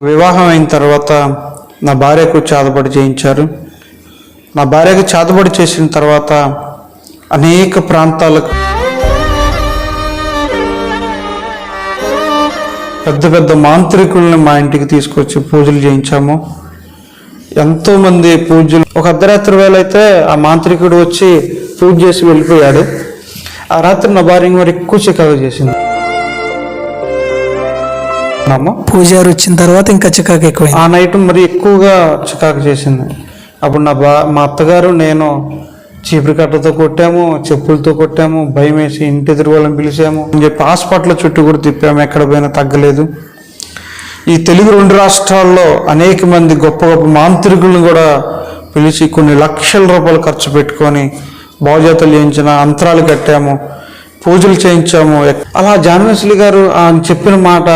వివాహం అయిన తర్వాత నా భార్యకు చేతబడి చేయించారు. నా భార్యకు చేతబడి చేసిన తర్వాత అనేక ప్రాంతాలకు పెద్ద పెద్ద మాంత్రికుల్ని మా ఇంటికి తీసుకొచ్చి పూజలు చేయించాము. ఎంతోమంది పూజలు. ఒక అర్ధరాత్రి వేళ అయితే ఆ మాంత్రికుడు వచ్చి పూజ చేసి వెళ్ళిపోయాడు. ఆ రాత్రి నా భార్య మరి ఎక్కువ చికాకు చేసింది. పూజారి వచ్చిన తర్వాత ఇంకా చికాకు ఎక్కువ. ఆ నైట్ మరి ఎక్కువగా చికాకు చేసింది. అప్పుడు మా అత్తగారు నేను చీపురు కట్టతో కొట్టాము, చెప్పులతో కొట్టాము, భయం వేసి ఇంటి ఎదురు వాళ్ళని పిలిచాము అని చెప్పి హాస్పిటల్ చుట్టూ కూడా తిప్పాము. ఎక్కడ పోయినా తగ్గలేదు. ఈ తెలుగు 2 రాష్ట్రాల్లో అనేక మంది గొప్ప గొప్ప మాంత్రికులను కూడా పిలిచి కొన్ని లక్షల రూపాయలు ఖర్చు పెట్టుకొని బాగుజాతలు చేయించిన, అంతరాలు కట్టాము, పూజలు చేయించాము. అలా జాన్వేశ్వరి గారు ఆయన చెప్పిన మాట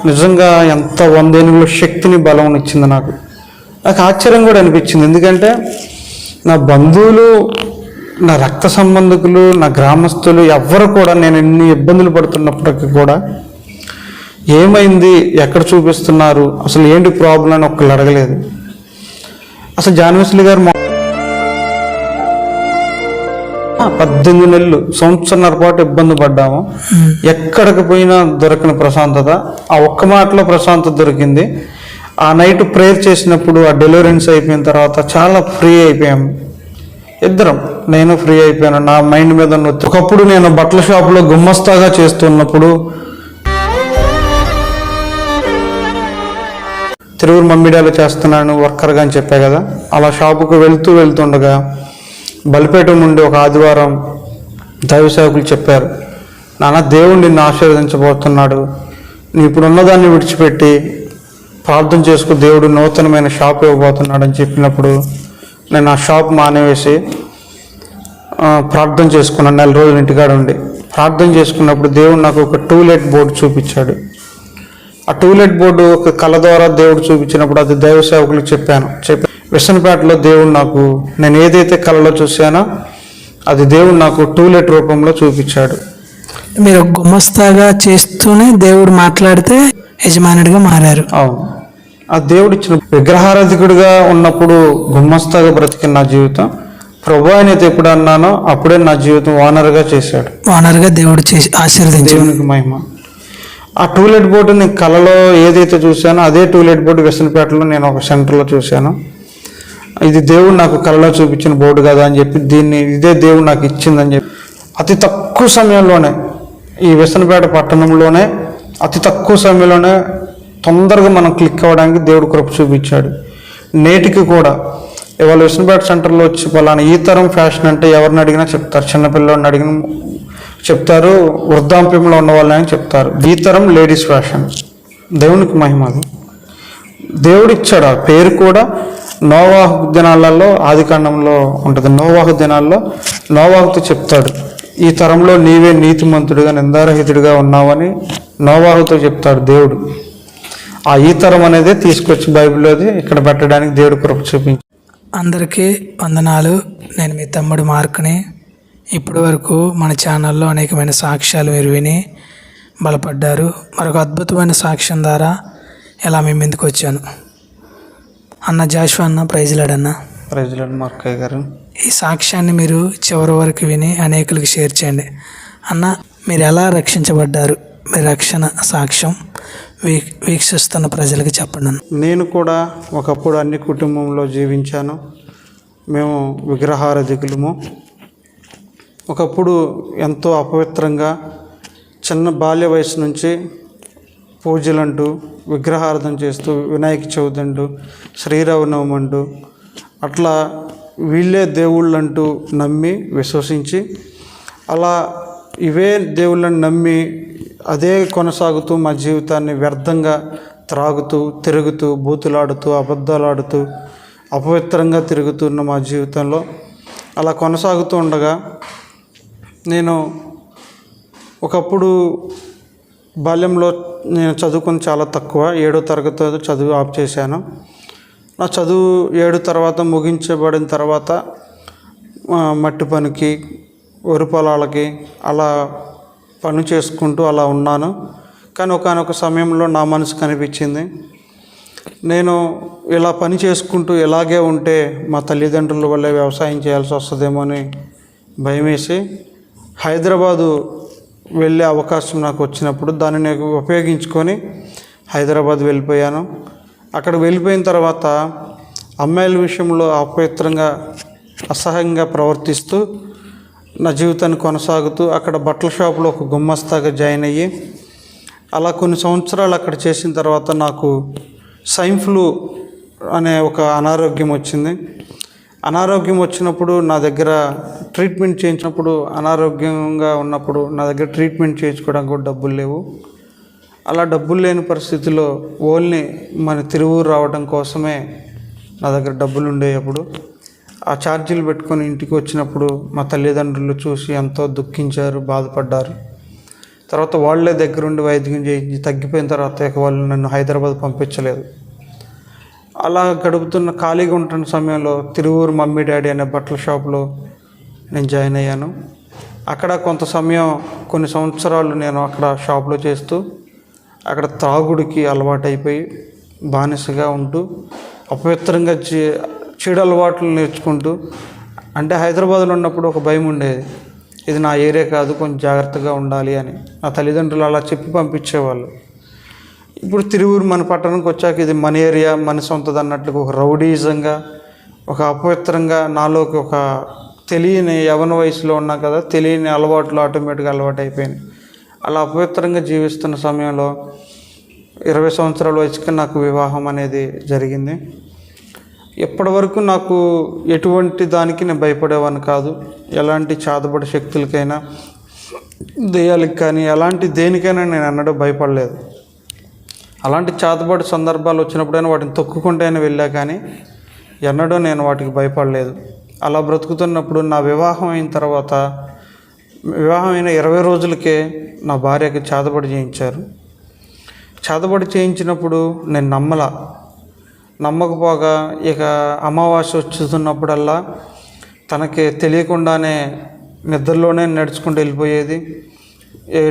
నిజంగా ఎంత 100 ఏనుగుల శక్తిని బలం ఇచ్చింది. నాకు ఆశ్చర్యం కూడా అనిపించింది. ఎందుకంటే నా బంధువులు, నా రక్త సంబంధికులు, నా గ్రామస్తులు ఎవ్వరు కూడా నేను ఎన్ని ఇబ్బందులు పడుతున్నప్పటికీ కూడా ఏమైంది, ఎక్కడ చూపిస్తున్నారు, అసలు ఏంటి ప్రాబ్లం అని ఒక్కళ్ళు అడగలేదు. అసలు జాన్వేశ్వరి గారు 18 నెలలు, సంవత్సరంన్నర పాటు ఇబ్బంది పడ్డాము. ఎక్కడికి పోయినా దొరకని ప్రశాంతత, ఆ ఒక్క మాటలో ప్రశాంతత దొరికింది. ఆ నైట్ ప్రేయర్ చేసినప్పుడు, ఆ డెలివరెన్స్ అయిపోయిన తర్వాత చాలా ఫ్రీ అయిపోయాము ఇద్దరం. నేను ఫ్రీ అయిపోయాను. నా మైండ్ మీద ఒకప్పుడు నేను బట్టల షాపులో గుమ్మస్తాగా చేస్తున్నప్పుడు, తిరువురు మమ్మిడాలో చేస్తున్నాను వర్కర్గా అని చెప్పా కదా, అలా షాపుకు వెళ్తుండగా బలిపేట నుండి ఒక ఆదివారం దైవ సేవకులు చెప్పారు, నాన్న దేవుడు నిన్ను ఆశీర్వదించబోతున్నాడు, నీ ఇప్పుడు ఉన్నదాన్ని విడిచిపెట్టి ప్రార్థన చేసుకు, దేవుడు నూతనమైన షాప్ ఇవ్వబోతున్నాడు అని చెప్పినప్పుడు నేను ఆ షాప్ మానేవేసి ప్రార్థన చేసుకున్నాను. 4 రోజులు ఇంటికాడ ఉండి ప్రార్థన చేసుకున్నప్పుడు దేవుడు నాకు ఒక టూలెట్ బోర్డు చూపించాడు. ఆ టూలెట్ బోర్డు ఒక కళ ద్వారా దేవుడు చూపించినప్పుడు అది దైవ సేవకులకు చెప్పాను. విసనపేటలో దేవుడు నాకు, నేను ఏదైతే కళలో చూశానో అది దేవుడు నాకు టూలెట్ రూపంలో చూపించాడు. మీరు గుమస్తాగా చేస్తూనే దేవుడు మాట్లాడితే యజమానుడిగా మారారు. అవును, ఆ దేవుడు ఇచ్చిన విగ్రహారాధికుడిగా ఉన్నప్పుడు గుమ్మస్తాగా బ్రతికిన నా జీవితం, ప్రభు ఆయన ఎప్పుడు అన్నానో అప్పుడే నా జీవితం ఓనర్గా చేశాడు. ఓనర్గా దేవుడు చేసి ఆశీర్వదించాడు. దేవునికి మహిమ. ఆ టూలెట్ బోర్డు నేను కళలో ఏదైతే చూశానో అదే టూలెట్ బోర్డు విసనపేటలో నేను ఒక సెంటర్లో చూశాను. ఇది దేవుడు నాకు కళలో చూపించిన బోర్డు కదా అని చెప్పి ఇదే దేవుడు నాకు ఇచ్చిందని చెప్పి అతి తక్కువ సమయంలోనే, ఈ విసనపేట పట్టణంలోనే అతి తక్కువ సమయంలోనే తొందరగా మనం క్లిక్ అవ్వడానికి దేవుడు కృప చూపించాడు. నేటికి కూడా ఇవాళ విసనపేట సెంటర్లో వచ్చి పలానా ఈ తరం ఫ్యాషన్ అంటే ఎవరిని అడిగినా చెప్తారు, చిన్నపిల్లల్ని అడిగిన చెప్తారు, వృద్ధాప్యంలో ఉన్న వాళ్ళని చెప్తారు. ఈ తరం లేడీస్ ఫ్యాషన్. దేవునికి మహిమ. అది దేవుడు ఇచ్చాడు. ఆ పేరు కూడా నోవాహు దినాలలో, ఆదికాండంలో ఉంటుంది. నోవాహు దినాల్లో నోవాహుతో చెప్తాడు, ఈ తరంలో నీవే నీతిమంతుడిగా నిందారహితుడిగా ఉన్నావని నోవాహుతో చెప్తాడు దేవుడు. ఆ ఈ తరం అనేది తీసుకొచ్చి బైబిల్లోది ఇక్కడ పెట్టడానికి దేవుడు కృప చూపించి. అందరికీ వందనాలు. నేను మీ తమ్ముడు మార్కుని. ఇప్పటి వరకు మన ఛానల్లో అనేకమైన సాక్ష్యాలు మీరు విని బలపడ్డారు. మరొక అద్భుతమైన సాక్ష్యం ద్వారా ఇలా మీ ముందుకు వచ్చాను. అన్న జాషువా అన్న, ప్రైజ్లాడన్న. ప్రైజ్లాడ్ మార్కయ్య గారు. ఈ సాక్ష్యాన్ని మీరు చివరి వరకు విని అనేకులకు షేర్ చేయండి. అన్న, మీరు ఎలా రక్షించబడ్డారు, మీ రక్షణ సాక్ష్యం వీక్షిస్తున్న ప్రజలకు చెప్పండి అన్న. నేను కూడా ఒకప్పుడు అన్ని కుటుంబంలో జీవించాను. మేము విగ్రహారాధికులము. ఒకప్పుడు ఎంతో అపవిత్రంగా చిన్న బాల్య వయసు నుంచి పూజలంటూ, విగ్రహారాధన చేస్తూ, వినాయక చవితి అంటూ, శ్రీరామనవమి అంటూ అట్లా వీళ్ళే దేవుళ్ళంటూ నమ్మి విశ్వసించి, అలా ఇవే దేవుళ్ళని నమ్మి అదే కొనసాగుతూ మా జీవితాన్ని వ్యర్థంగా త్రాగుతూ, తిరుగుతూ, బూతులాడుతూ, అబద్ధాలాడుతూ, అపవిత్రంగా తిరుగుతున్న మా జీవితంలో అలా కొనసాగుతూ ఉండగా, నేను ఒకప్పుడు బాల్యంలో నేను చదువుకుని చాలా తక్కువ, 7వ తరగతి చదువు ఆఫ్ చేశాను. నా చదువు 7 తర్వాత ముగించబడిన తర్వాత మట్టి పనికి, వరి పొలాలకి అలా పని చేసుకుంటూ అలా ఉన్నాను. కానీ ఒకానొక సమయంలో నా మనసు కనిపించింది, నేను ఇలా పని చేసుకుంటూ ఇలాగే ఉంటే మా తల్లిదండ్రుల వల్లే వ్యవసాయం చేయాల్సి వస్తుందేమో అని భయం వేసి హైదరాబాదు వెళ్ళే అవకాశం నాకు వచ్చినప్పుడు దాన్ని నేను ఉపయోగించుకొని హైదరాబాద్ వెళ్ళిపోయాను. అక్కడ వెళ్ళిపోయిన తర్వాత అమ్మాయిల విషయంలో అపవిత్రంగా అసహ్యంగా ప్రవర్తిస్తూ నా జీవితాన్ని కొనసాగుతూ అక్కడ బట్టల షాపులో ఒక గుమ్మస్తాగా జాయిన్ అయ్యి అలా కొన్ని సంవత్సరాలు అక్కడ చేసిన తర్వాత నాకు స్వైన్ ఫ్లూ అనే ఒక అనారోగ్యం వచ్చింది. అనారోగ్యం వచ్చినప్పుడు నా దగ్గర ట్రీట్మెంట్ చేయించినప్పుడు అనారోగ్యంగా ఉన్నప్పుడు నా దగ్గర ట్రీట్మెంట్ చేయించుకోవడానికి కూడా డబ్బులు లేవు. అలా డబ్బులు లేని పరిస్థితిలో ఓన్లీ మన తిరువూరు రావడం కోసమే నా దగ్గర డబ్బులు ఉండేవి. అప్పుడు ఆ ఛార్జీలు పెట్టుకొని ఇంటికి వచ్చినప్పుడు మా తల్లిదండ్రులు చూసి ఎంతో దుఃఖించారు, బాధపడ్డారు. తర్వాత వాళ్ళే దగ్గరుండి వైద్యం చేయించి తగ్గిపోయిన తర్వాత ఇక వాళ్ళు నన్ను హైదరాబాద్ పంపించలేదు. అలా గడుపుతున్న ఖాళీగా ఉంటున్న సమయంలో తిరువూరు మమ్మీ డాడీ అనే బట్టల షాప్లో నేను జాయిన్ అయ్యాను. అక్కడ కొంత సమయం కొన్ని సంవత్సరాలు నేను అక్కడ షాప్లో చేస్తూ అక్కడ త్రాగుడికి అలవాటైపోయి బానిసగా ఉంటూ అపవిత్రంగా చెడు అలవాట్లు నేర్చుకుంటూ, అంటే హైదరాబాద్లో ఉన్నప్పుడు ఒక భయం ఉండేది, ఇది నా ఏరియా కాదు, కొంచెం జాగ్రత్తగా ఉండాలి అని నా తల్లిదండ్రులు అలా చెప్పి పంపించేవాళ్ళు. ఇప్పుడు తిరువూరు మన పట్టణంకి వచ్చాక ఇది మన ఏరియా, మన సొంతది అన్నట్లుగా ఒక రౌడీజంగా, ఒక అపవిత్రంగా నాలోకి ఒక తెలియని యవన వయసులో ఉన్నా కదా, తెలియని అలవాట్లు ఆటోమేటిక్గా అలవాటు అయిపోయినాయి. అలా అపవిత్రంగా జీవిస్తున్న సమయంలో 20 సంవత్సరాల వయసుకి నాకు వివాహం అనేది జరిగింది. ఇప్పటి వరకు నాకు ఎటువంటి దానికి నేను భయపడేవాడిని కాదు. ఎలాంటి చాదబడి శక్తులకైనా, దెయ్యాలకి కానీ, ఎలాంటి దేనికైనా నేను ఎన్నడూ భయపడలేదు. అలాంటి చాదబడి సందర్భాలు వచ్చినప్పుడైనా వాటిని తొక్కుకుంటేనే వెళ్ళా కానీ ఎన్నడూ నేను వాటికి భయపడలేదు. అలా బ్రతుకుతున్నప్పుడు నా వివాహం అయిన తర్వాత, వివాహం అయిన 20 రోజులకే నా భార్యకి చాదబడి చేయించారు. చాదబడి చేయించినప్పుడు నేను నమ్మకపోగా ఇక అమావాస్య వచ్చుతున్నప్పుడల్లా తనకి తెలియకుండానే నిద్రలోనే నడుచుకుంటూ వెళ్ళిపోయేది.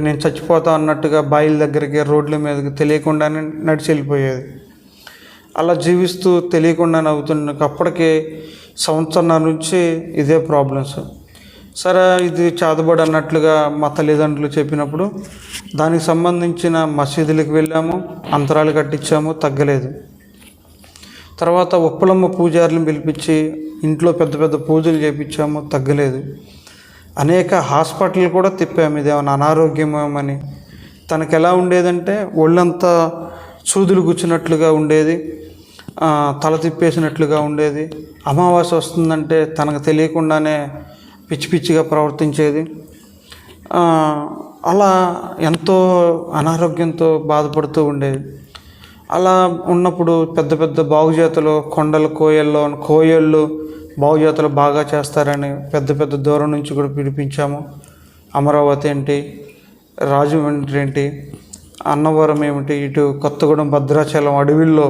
నేను చచ్చిపోతా అన్నట్టుగా బాయిల దగ్గరికి, రోడ్ల మీదకి తెలియకుండానే నడిచి వెళ్ళిపోయేది. అలా జీవిస్తూ తెలియకుండా అవుతున్న అప్పటికే సంవత్సరం నుంచి ఇదే ప్రాబ్లమ్స్. సరే ఇది చాదబడి అన్నట్లుగా మా తల్లిదండ్రులు చెప్పినప్పుడు దానికి సంబంధించిన మసీదులకు వెళ్ళాము, అంతరాలు కట్టించాము, తగ్గలేదు. తర్వాత ఉప్పలమ్మ పూజారులను పిలిపించి ఇంట్లో పెద్ద పెద్ద పూజలు చేయించాము, తగ్గలేదు. అనేక హాస్పిటల్ కూడా తిప్పాము ఇదేమన్నా అనారోగ్యమేమని. తనకు ఎలా ఉండేదంటే ఒళ్ళంతా సూదులు గుచ్చినట్లుగా ఉండేది, తల తిప్పేసినట్లుగా ఉండేది. అమావాస్య వస్తుందంటే తనకు తెలియకుండానే పిచ్చి పిచ్చిగా ప్రవర్తించేది. అలా ఎంతో అనారోగ్యంతో బాధపడుతూ ఉండేది. అలా ఉన్నప్పుడు పెద్ద పెద్ద బాగుజాతలు కొండల కోయళ్ళు బాగుజాతలు బాగా చేస్తారని పెద్ద పెద్ద దూరం నుంచి కూడా పిలిపించాము. అమరావతి ఏంటి, రాజమండ్రి ఏంటి, అన్నవరం ఏమిటి, ఇటు కొత్తగూడెం భద్రాచలం అడవిల్లో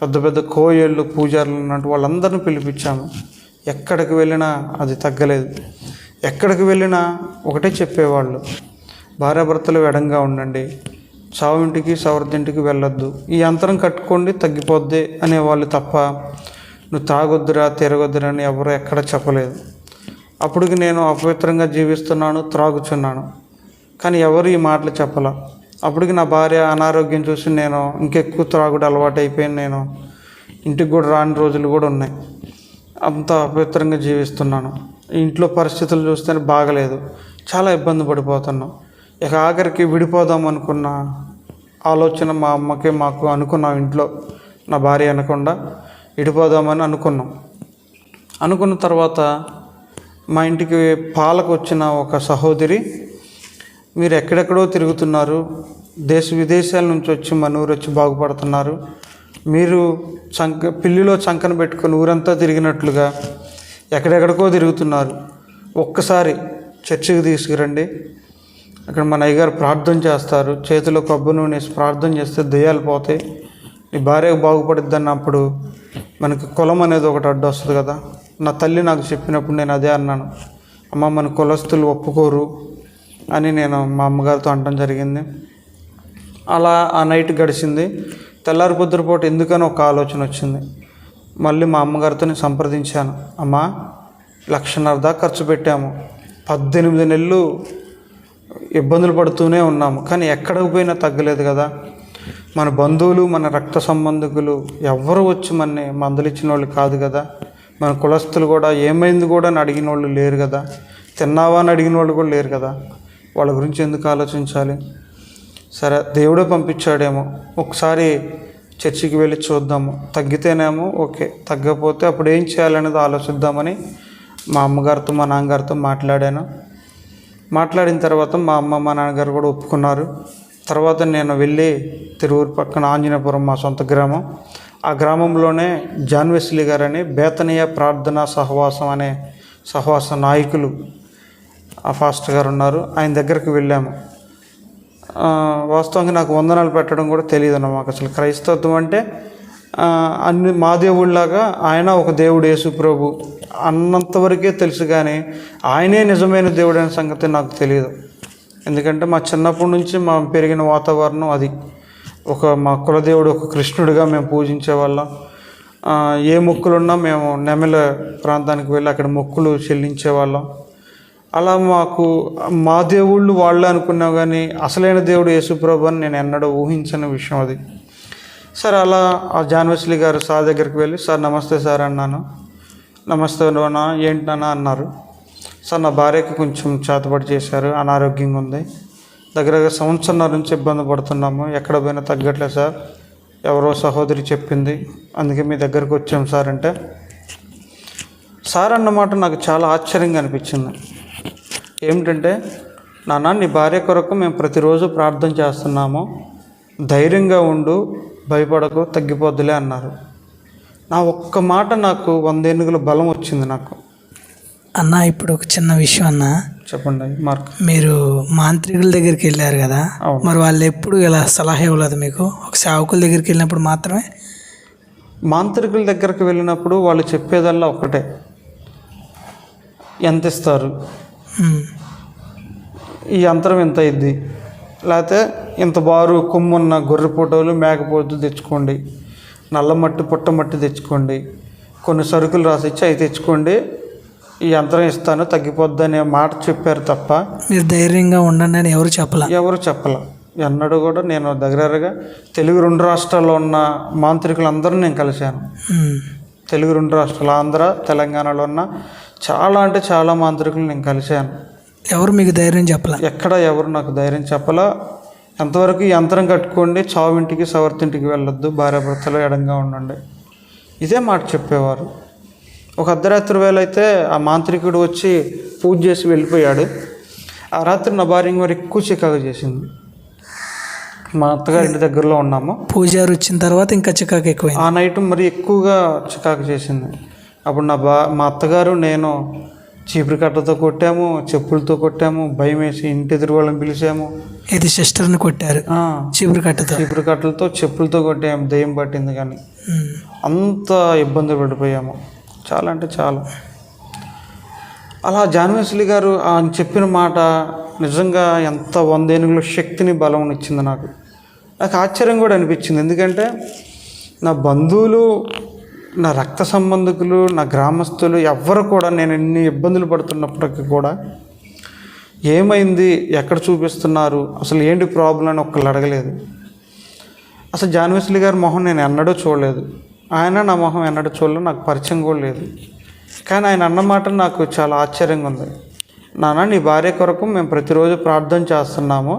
పెద్ద పెద్ద కోయళ్ళు పూజారులు ఉన్నట్టు వాళ్ళందరినీ పిలిపించాము. ఎక్కడికి వెళ్ళినా అది తగ్గలేదు. ఎక్కడికి వెళ్ళినా ఒకటే చెప్పేవాళ్ళు, భార్యాభర్తలు ఎడంగా ఉండండి, సావింటికి సవర్దింటికి వెళ్ళొద్దు, ఈ యంత్రం కట్టుకోండి తగ్గిపోద్ది అనేవాళ్ళు తప్ప నువ్వు తాగొద్దురా తిరగొద్దురా అని ఎవరు ఎక్కడ చెప్పలేదు. అప్పటికి నేను అపవిత్రంగా జీవిస్తున్నాను, త్రాగుచున్నాను, కానీ ఎవరు ఈ మాటలు చెప్పాల. అప్పటికి నా భార్య అనారోగ్యం చూసి నేను ఇంకెక్కువ త్రాగుడు అలవాటు అయిపోయాను. నేను ఇంటికి కూడా రాని రోజులు కూడా ఉన్నాయి. అంత అపవిత్రంగా జీవిస్తున్నాను. ఇంట్లో పరిస్థితులు చూస్తేనే బాగలేదు, చాలా ఇబ్బంది పడిపోతున్నాం. ఇక ఆఖరికి విడిపోదాం అనుకున్న ఆలోచన మా అమ్మకి మాకు అనుకున్నాం. ఇంట్లో నా భార్య అనకుండా విడిపోదామని అనుకున్న తర్వాత మా ఇంటికి పాలకు వచ్చిన ఒక సహోదరి, మీరు ఎక్కడెక్కడో తిరుగుతున్నారు, దేశ విదేశాల నుంచి వచ్చి మన ఊరు వచ్చి బాగుపడుతున్నారు, మీరు పిల్లిలో చంకన పెట్టుకొని ఊరంతా తిరిగినట్లుగా ఎక్కడెక్కడికో తిరుగుతున్నారు, ఒక్కసారి చర్చికి తీసుకురండి, అక్కడ మన అయ్యగారు ప్రార్థన చేస్తారు, చేతిలో కొబ్బరి నూనె వేసి ప్రార్థన చేస్తే దెయ్యాలు పోతాయి, నీ భార్యకు బాగుపడుద్ది అన్నప్పుడు మనకి కులం అనేది ఒకటి అడ్డు వస్తుంది కదా. నా తల్లి నాకు చెప్పినప్పుడు నేను అదే అన్నాను, అమ్మ మన కులస్తులు ఒప్పుకోరు అని నేను మా అమ్మగారితో అనడం జరిగింది. అలా ఆ నైట్ గడిచింది. తెల్లారి పొద్దురపూట ఎందుకని ఒక ఆలోచన వచ్చింది. మళ్ళీ మా అమ్మగారితో నేను సంప్రదించాను. అమ్మా, 1,50,000 దాకా ఖర్చు పెట్టాము, 18 నెలలు ఇబ్బందులు పడుతూనే ఉన్నాము, కానీ ఎక్కడికి పోయినా తగ్గలేదు కదా. మన బంధువులు, మన రక్త సంబంధికులు ఎవరు వచ్చి మనని మందలిచ్చిన వాళ్ళు కాదు కదా. మన కులస్తులు కూడా ఏమైంది కూడా అని అడిగిన వాళ్ళు లేరు కదా. తిన్నావా అని అడిగిన వాళ్ళు కూడా లేరు కదా. వాళ్ళ గురించి ఎందుకు ఆలోచించాలి? సరే, దేవుడే పంపించాడేమో, ఒకసారి చర్చికి వెళ్ళి చూద్దాము, తగ్గితేనేమో ఓకే, తగ్గకపోతే అప్పుడు ఏం చేయాలనేది ఆలోచిద్దామని మా అమ్మగారితో మా నాన్నగారితో మాట్లాడాను. మాట్లాడిన తర్వాత మా అమ్మ మా నాన్నగారు కూడా ఒప్పుకున్నారు. తర్వాత నేను వెళ్ళి తిరువురు పక్కన ఆంజనేయపురం మా సొంత గ్రామం, ఆ గ్రామంలోనే జాన్ వెస్లీ గారని బేతనీయ ప్రార్థనా సహవాసం అనే సహవాస నాయకులు ఆ ఫాస్టర్ గారు ఉన్నారు, ఆయన దగ్గరికి వెళ్ళాము. వాస్తవంగా నాకు వందనాలు పెట్టడం కూడా తెలియదు నాకు. అసలు క్రైస్తవత్వం అంటే అన్ని మా దేవుళ్ళలాగా ఆయన ఒక దేవుడు యేసు ప్రభు అన్నంతవరకే తెలుసు, కానీ ఆయనే నిజమైన దేవుడు అనే సంగతి నాకు తెలియదు. ఎందుకంటే మా చిన్నప్పటి నుంచి మా పెరిగిన వాతావరణం అది. మా కులదేవుడు ఒక కృష్ణుడిగా మేము పూజించే వాళ్ళం. ఏ మొక్కులున్నా మేము నెమల ప్రాంతానికి వెళ్ళి అక్కడ మొక్కులు చెల్లించే వాళ్ళం. అలా మాకు మా దేవుళ్ళు వాళ్ళు అనుకున్నాం, కానీ అసలైన దేవుడు యేసుప్రభు అని నేను ఎన్నడూ ఊహించని విషయం అది. సరే, అలా ఆ జాన్ వెస్లీ గారు సార్ దగ్గరికి వెళ్ళి, సార్ నమస్తే సార్ అన్నాను. నమస్తే నాన్న, ఏంటన్నా అన్నారు. సార్, నా భార్యకి కొంచెం చేతబడి చేశారు, అనారోగ్యంగా ఉంది, దగ్గర 1.5 సంవత్సరం నుంచి ఇబ్బంది పడుతున్నాము, ఎక్కడ పోయినా తగ్గట్లేదు సార్, ఎవరో సహోదరి చెప్పింది, అందుకే మీ దగ్గరకు వచ్చాం సార్ అంటే, సార్ అన్నమాట నాకు చాలా ఆశ్చర్యంగా అనిపించింది. ఏమిటంటే, నాన్న, నీ భార్య కొరకు మేము ప్రతిరోజు ప్రార్థన చేస్తున్నాము, ధైర్యంగా ఉండు, భయపడకు, తగ్గిపోద్దులే అన్నారు. నా ఒక్క మాట నాకు 100 ఏనుగుల బలం వచ్చింది నాకు. అన్న, ఇప్పుడు ఒక చిన్న విషయం అన్న. చెప్పండి మార్క్. మీరు మాంత్రికుల దగ్గరికి వెళ్ళారు కదా, మరి వాళ్ళు ఎప్పుడు ఇలా సలహా ఇవ్వలేదు మీకు? ఒక సేవకుల దగ్గరికి వెళ్ళినప్పుడు మాత్రమే? మాంత్రికుల దగ్గరికి వెళ్ళినప్పుడు వాళ్ళు చెప్పేదల్లా ఒకటే, ఎంత ఇస్తారు, ఈ యంత్రం ఎంత అయింది, లేకపోతే ఇంత బారు కొమ్మున్న గొర్రె ఫోటోలు మేకపోతు తెచ్చుకోండి, నల్ల మట్టి పుట్ట మట్టి తెచ్చుకోండి, కొన్ని సరుకులు రాసిచ్చి అవి తెచ్చుకోండి, ఈ యంత్రం ఇస్తాను, తగ్గిపోద్ది అనే మాట చెప్పారు తప్ప మీరు ధైర్యంగా ఉండండి అని ఎవరు చెప్పలే. ఎన్నడూ కూడా నేను దగ్గరగా తెలుగు 2 రాష్ట్రాల్లో ఉన్న మాంత్రికులందరూ నేను కలిశాను. తెలుగు 2 రాష్ట్రాలు, ఆంధ్ర, తెలంగాణలో ఉన్న చాలా అంటే చాలా మాంత్రికులు నేను కలిశాను. ఎవరు మీకు ధైర్యం చెప్పలే? ఎక్కడ ఎవరు నాకు ధైర్యం చెప్పలా. ఎంతవరకు ఈ యంత్రం కట్టుకోండి, చావింటికి సవర్తింటికి వెళ్ళొద్దు, భార్యాభర్తలు ఎడంగా ఉండండి, ఇదే మాట చెప్పేవారు. ఒక అర్ధరాత్రి వేళ అయితే ఆ మాంత్రికుడు వచ్చి పూజ చేసి వెళ్ళిపోయాడు. ఆ రాత్రి నా భార్య మరి ఎక్కువ చికాకు చేసింది. మా అత్తగారి ఇంటి దగ్గరలో ఉన్నాము. పూజారి వచ్చిన తర్వాత ఇంకా చికాకు ఎక్కువైంది. ఆ నైట్ మరి ఎక్కువగా చికాకు చేసింది. అప్పుడు మా అత్తగారు నేను చీపురు కట్టతో కొట్టాము, చెప్పులతో కొట్టాము, భయం వేసి ఇంటి ఎదురు వాళ్ళని పిలిచాము. ఇది సిస్టర్ని కొట్టారు చీపురు కట్టలతో, చెప్పులతో కొట్టాము, దయ్యం పట్టింది. కానీ అంత ఇబ్బంది పడిపోయాము, చాలా అంటే చాలా. అలా జాన్ వెస్లీ గారు ఆయన చెప్పిన మాట నిజంగా ఎంత 100 ఏనుగుల శక్తిని, బలం ఇచ్చింది నాకు. ఆశ్చర్యం కూడా అనిపించింది. ఎందుకంటే నా బంధువులు, నా రక్త సంబంధికులు, నా గ్రామస్తులు ఎవ్వరు కూడా నేను ఎన్ని ఇబ్బందులు పడుతున్నప్పటికీ కూడా ఏమైంది, ఎక్కడ చూపిస్తున్నారు, అసలు ఏంటి ప్రాబ్లం అని ఒక్కళ్ళు అడగలేదు. అసలు జాన్ వెస్లీ గారి మొహం నేను ఎన్నడూ చూడలేదు, ఆయన నా మొహం ఎన్నడూ చూడలేదు, నాకు పరిచయం కూడా లేదు. కానీ ఆయన అన్నమాట నాకు చాలా ఆశ్చర్యంగా ఉంది. నాన్న, నీ భార్య కొరకు మేము ప్రతిరోజు ప్రార్థన చేస్తున్నాము,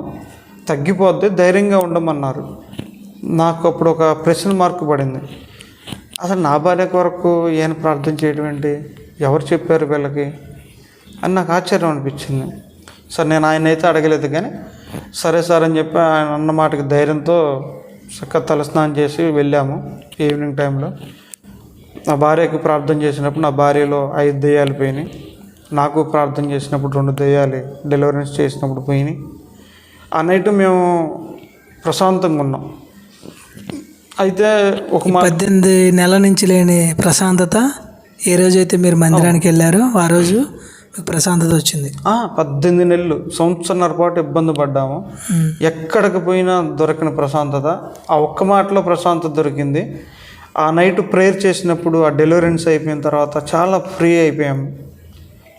తగ్గిపోద్ది, ధైర్యంగా ఉండమన్నారు. నాకు అప్పుడు ఒక ప్రశ్న మార్కు పడింది. అసలు నా భార్య కొరకు ఏం ప్రార్థన చేయడం ఏంటి, ఎవరు చెప్పారు వీళ్ళకి అని నాకు ఆశ్చర్యం అనిపించింది. సరే, నేను ఆయన అయితే అడగలేదు, కానీ సరే సార్ అని చెప్పి ఆయన అన్న మాటకి ధైర్యంతో చక్కగా తలస్నానం చేసి వెళ్ళాము. ఈవినింగ్ టైంలో నా భార్యకి ప్రార్థన చేసినప్పుడు నా భార్యలో 5 దెయ్యాలు పోయినాయి. నాకు ప్రార్థన చేసినప్పుడు 2 దెయ్యాలు డెలివరెన్స్ చేసినప్పుడు పోయినాయి. ఆ నైట్ మేము ప్రశాంతంగా ఉన్నాం. అయితే ఒక 18 నెలల నుంచి లేని ప్రశాంతత ఏ రోజైతే మీరు మందిరానికి వెళ్ళారో ఆ రోజు మీకు ప్రశాంతత వచ్చింది. 18 నెలలు, సంవత్సరంన్నర పాటు ఇబ్బంది పడ్డాము. ఎక్కడికి పోయినా దొరకని ప్రశాంతత, ఆ ఒక్క మాటలో ప్రశాంతత దొరికింది. ఆ నైట్ ప్రేయర్ చేసినప్పుడు, ఆ డెలివరెన్స్ అయిపోయిన తర్వాత చాలా ఫ్రీ అయిపోయాము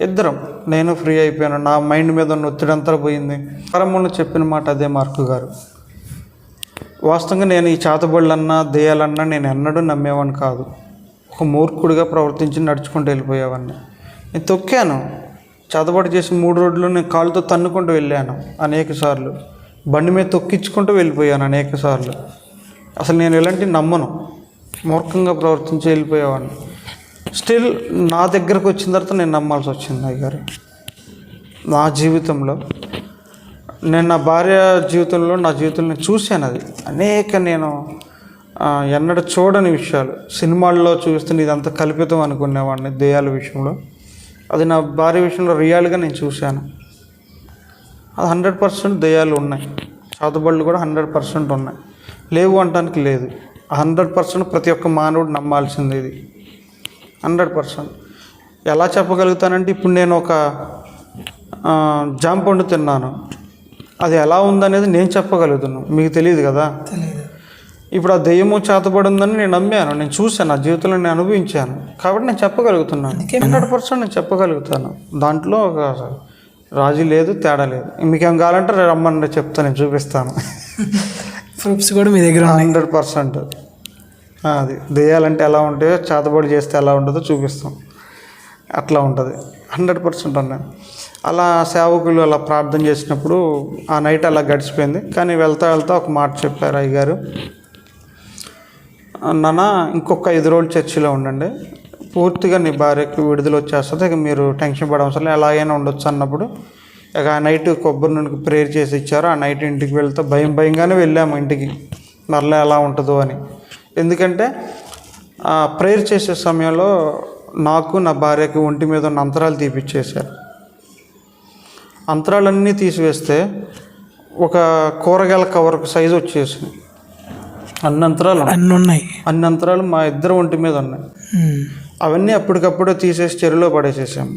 ఇద్దరం. నేను ఫ్రీ అయిపోయాను, నా మైండ్ మీద ఉన్న ఒత్తిడి అంతా పోయింది. ప్రారంభంలో చెప్పిన మాట అదే మార్కు గారు. వాస్తవంగా నేను ఈ చేతబడులన్నా దెయ్యాలన్నా నేను ఎన్నడూ నమ్మేవాడిని కాదు. ఒక మూర్ఖుడిగా ప్రవర్తించి నడుచుకుంటూ వెళ్ళిపోయేవాడిని. నేను తొక్కాను, చేతబడి చేసి 3 రోడ్లు నేను కాళ్ళతో తన్నుకుంటూ వెళ్ళాను అనేక సార్లు. బండి మీద తొక్కించుకుంటూ వెళ్ళిపోయాను అనేక సార్లు. అసలు నేను ఎలాంటి నమ్మను, మూర్ఖంగా ప్రవర్తించి వెళ్ళిపోయేవాడిని. స్టిల్ నా దగ్గరకు వచ్చిన తర్వాత నేను నమ్మాల్సి వచ్చింది అయ్యగారు. నా జీవితంలో నేను నా భార్య జీవితంలో నా జీవితంలో చూశాను. అది అనేక నేను ఎన్నడూ చూడని విషయాలు. సినిమాల్లో చూస్తే ఇదంతా కల్పితం అనుకునేవాడిని దెయ్యాల విషయంలో. అది నా భార్య విషయంలో రియల్గా నేను చూశాను. అది 100% దెయ్యాలు ఉన్నాయి, చేతబడులు కూడా 100% ఉన్నాయి. లేవు అనడానికి లేదు. 100% ప్రతి ఒక్క మానవుడు నమ్మాల్సింది ఇది. 100%. ఎలా చెప్పగలుగుతానంటే, ఇప్పుడు నేను ఒక జామ పండు తిన్నాను, అది ఎలా ఉందనేది నేను చెప్పగలుగుతున్నాను, మీకు తెలియదు కదా. ఇప్పుడు ఆ దెయ్యము చేతబడి ఉందని నేను నమ్మాను, నేను చూశాను, నా జీవితంలో నేను అనుభవించాను, కాబట్టి నేను చెప్పగలుగుతున్నాను. 100% నేను చెప్పగలుగుతాను. దాంట్లో ఒక రాజీ లేదు, తేడా లేదు. మీకేం కావాలంటే రమ్మని చెప్తాను, నేను చూపిస్తాను. ప్రూఫ్స్ కూడా మీ దగ్గర 100%. అది దెయ్యాలంటే ఎలా ఉంటాయో, చేతబడి చేస్తే ఎలా ఉంటుందో చూపిస్తాం. అట్లా ఉంటుంది. 100% ఉన్నాయి. అలా సేవకులు అలా ప్రార్థన చేసినప్పుడు ఆ నైట్ అలా గడిచిపోయింది. కానీ వెళ్తా వెళ్తా ఒక మాట చెప్పారు అయ్యగారు, నాన్న ఇంకొక 5 రోజులు చర్చిలో ఉండండి, పూర్తిగా నీ భార్యకు విడుదల వచ్చేస్తుంది, ఇక మీరు టెన్షన్ పడవసరం ఎలాగైనా ఉండొచ్చు అన్నప్పుడు, ఇక ఆ నైట్ కొబ్బరి నూనెకి ప్రేయర్ చేసి ఇచ్చారు. ఆ నైట్ ఇంటికి వెళ్తే భయంగానే వెళ్ళాము ఇంటికి, మరలా ఎలా ఉంటుందో అని. ఎందుకంటే ప్రేయర్ చేసే సమయంలో నాకు నా భార్యకి ఒంటి మీద ఉన్న అంతరాలు తీపిచ్చేశారు. అంతరాలన్నీ తీసివేస్తే ఒక కూరగాయల కవర్కు సైజు వచ్చేసింది. అన్ని అంతరాలు మా ఇద్దరు ఒంటి మీద ఉన్నాయి. అవన్నీ అప్పటికప్పుడే తీసేసి చెరువులో పడేసేసాము.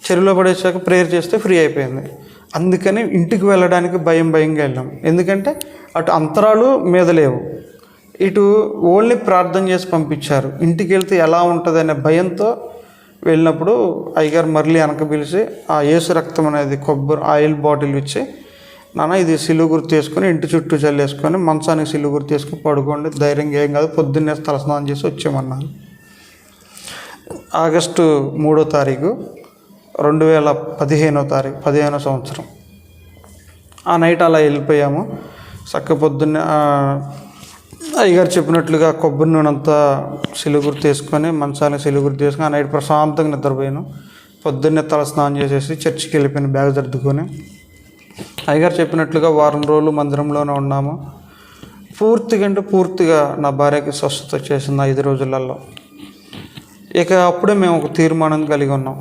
చెరువులో పడేసాక ప్రేయర్ చేస్తే ఫ్రీ అయిపోయింది. అందుకని ఇంటికి వెళ్ళడానికి భయంగా వెళ్ళాం. ఎందుకంటే అటు అంతరాలు మీద లేవు, ఇటు ఓన్లీ ప్రార్థన చేసి పంపించారు. ఇంటికి వెళ్తే ఎలా ఉంటుంది అనే భయంతో వెళ్ళినప్పుడు అయ్యగారు మళ్ళీ వెనక పిలిచి ఆ యేసు రక్తం అనేది కొబ్బరి ఆయిల్ బాటిల్ ఇచ్చి, నాన్న ఇది సిలువ గుర్తు వేసుకొని ఇంటి చుట్టూ చల్లేసుకొని మంచానికి సిలువ గుర్తు వేసుకొని పడుకోండి, ధైర్యంగా ఏం కాదు, పొద్దున్నే తలస్నానం చేసి వచ్చామన్నాను. ఆగస్టు 3వ తారీఖు 2015 సంవత్సరం. ఆ నైట్ అలా వెళ్ళిపోయాము. చక్క పొద్దున్నే అయ్యగారు చెప్పినట్లుగా కొబ్బరి నూనె అంతా సిలుగురు తీసుకొని మంచానికి సిలుగురు తీసుకొని ఆ నైట్ ప్రశాంతంగా నిద్రపోయాను. పొద్దున్నే తల స్నానం చేసేసి చర్చికి వెళ్ళిపోయిన బ్యాగ్ సర్దుకొని అయ్యగారు చెప్పినట్లుగా 1 వారం రోజులు మందిరంలోనే ఉన్నాము. పూర్తిగా నా భార్యకి స్వస్థత వచ్చేసింది 5 రోజులలో. ఇక అప్పుడే మేము ఒక తీర్మానం కలిగి ఉన్నాం.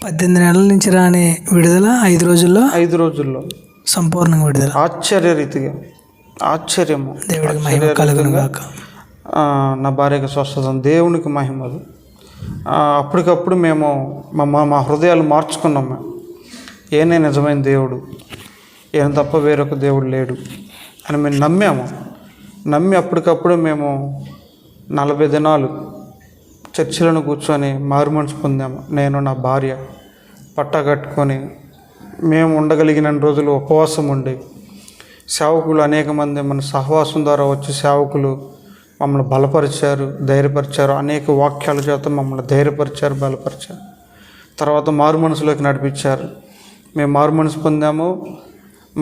18 నెలల నుంచి రాని విడుదల 5 రోజుల్లో సంపూర్ణంగా విడుదల. ఆశ్చర్యము, దేవుడికి మహిమ కలుగును గాక. నా భార్యకి స్వస్థత, దేవునికి మహిమలు. అప్పటికప్పుడు మేము మా హృదయాలు మార్చుకున్నాము. ఏనే నిజమైన దేవుడు, ఈయన తప్ప వేరొక దేవుడు లేడు అని మేము నమ్మి అప్పటికప్పుడు మేము 40 దినాలు చర్చిలను కూర్చొని మారుమనసు పొందాము. నేను నా భార్య పట్టా కట్టుకొని మేము ఉండగలిగిన రోజులు ఉపవాసం ఉండి, సేవకులు అనేక మంది మన సహవాసం ద్వారా వచ్చి సేవకులు మమ్మల్ని బలపరిచారు, ధైర్యపరిచారు. అనేక వాక్యాల చేత మమ్మల్ని ధైర్యపరిచారు, బలపరిచారు. తర్వాత మారు మనసులోకి నడిపించారు. మేము మారు మనసు పొందాము.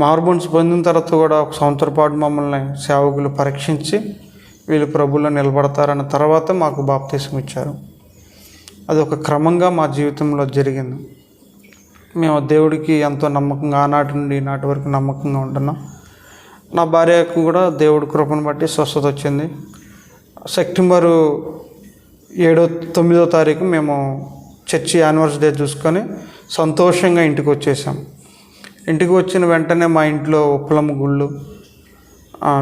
మారు మనసు పొందిన తర్వాత కూడా 1 సంవత్సరం పాటు మమ్మల్ని సేవకులు పరీక్షించి వీళ్ళు ప్రభువులో నిలబడతారన్న తర్వాత మాకు బాప్తీసం ఇచ్చారు. అది ఒక క్రమంగా మా జీవితంలో జరిగింది. మేము దేవుడికి ఎంతో నమ్మకంగా ఆనాటి నుండి ఈనాటి వరకు నమ్మకంగా ఉంటున్నాం. నా భార్యకు కూడా దేవుడి కృపను బట్టి స్వస్థత వచ్చింది. సెప్టెంబరు 9వ తారీఖు మేము చర్చి యానివర్సరీ డే చూసుకొని సంతోషంగా ఇంటికి వచ్చేసాం. ఇంటికి వచ్చిన వెంటనే మా ఇంట్లో ఉప్పలమ్మ గుళ్ళు,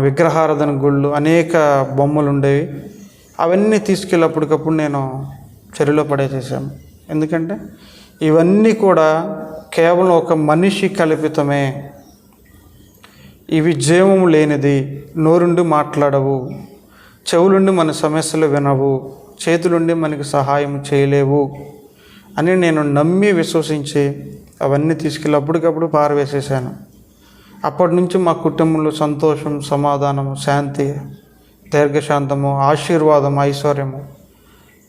విగ్రహారాధన గుళ్ళు, అనేక బొమ్మలు ఉండేవి. అవన్నీ తీసుకెళ్ళి అప్పటికప్పుడు నేను చెరువులో పడేసేసాను. ఎందుకంటే ఇవన్నీ కూడా కేవలం ఒక మనిషి కల్పితమే. ఇవి జీవం లేనిది. నోరుండి మాట్లాడవు, చెవులుండి మన సమస్యలు వినవు, చేతులుండి మనకి సహాయం చేయలేవు అని నేను నమ్మి విశ్వసించి అవన్నీ తీసుకెళ్ళి అప్పటికప్పుడు పారవేసేసాను. అప్పటి నుంచి మా కుటుంబంలో సంతోషం, సమాధానము, శాంతి, దీర్ఘశాంతము, ఆశీర్వాదం, ఐశ్వర్యము,